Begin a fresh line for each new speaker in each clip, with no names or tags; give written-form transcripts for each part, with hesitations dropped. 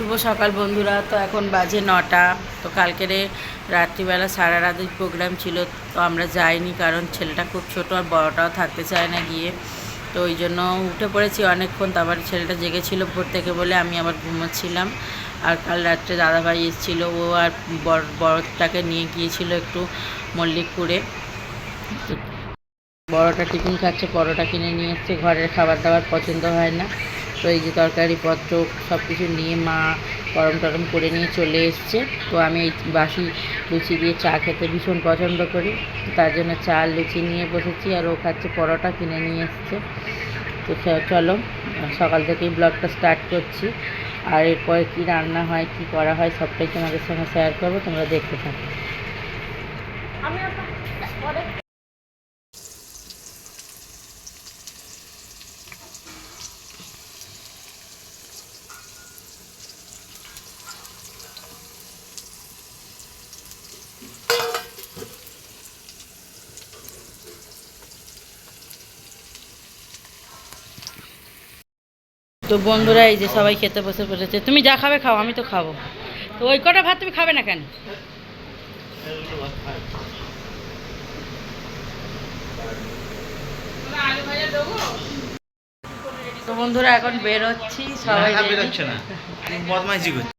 শুভ সকাল বন্ধুরা। তো এখন বাজে 9টা। তো কালকেরে রাত্রিবেলা সারা রাতের প্রোগ্রাম ছিল, তো আমরা যাইনি কারণ ছেলেটা খুব ছোট আর বড়টাও থাকতে চায় না গিয়ে। তো ওই জন্য উঠে পড়েছি অনেকক্ষণ, তারপর ছেলেটা জেগেছিল ভোর থেকে বলে আমি আবার ঘুমোচ্ছিলাম। আর কাল রাত্রে দাদাভাই এসেছিলো, ও আর বড়টাকে নিয়ে গিয়েছিল একটু মল্লিকপুরে। বড়টা টিফিন খাচ্ছে, পরোটা কিনে নিয়ে এসছে। ঘরের খাবার দাবার পছন্দ হয় না, তো এই যে তরকারিপত্র সব কিছু নিয়ে মা গরম টরম করে নিয়ে চলে এসছে। তো আমি এই বাসি লুচি দিয়ে চা খেতে ভীষণ পছন্দ করি, তার জন্য চা লুচি নিয়ে বসেছি। আর ও খাচ্ছে পরোটা কিনে নিয়ে এসছে। তো চলো সকাল থেকেই ব্লগটা স্টার্ট করছি, আর এরপরে কী রান্না হয় কী করা হয় সবটাই তোমাদের সঙ্গে শেয়ার করবো, তোমরা দেখতে থাকো। তো বন্ধুরা এই যে সবাই খেতে বসে পড়েছে। তুমি যা খাবে খাও, আমি তো খাবো। তো ওই কটা ভাত তুমি খাবে না কেন? তো বন্ধুরা এখন বেরোচ্ছি সবাই।
বেরোচ্ছে না, বদমাইশি করছে।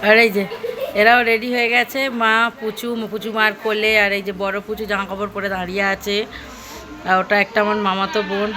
আর এই যে এরাও রেডি হয়ে গেছে, মা পুচু মার কোলে। আর এই যে বড় পুচু জামা কাপড় পরে দাঁড়িয়ে আছে, আর ওটা একটা আমার মামাতো বোন।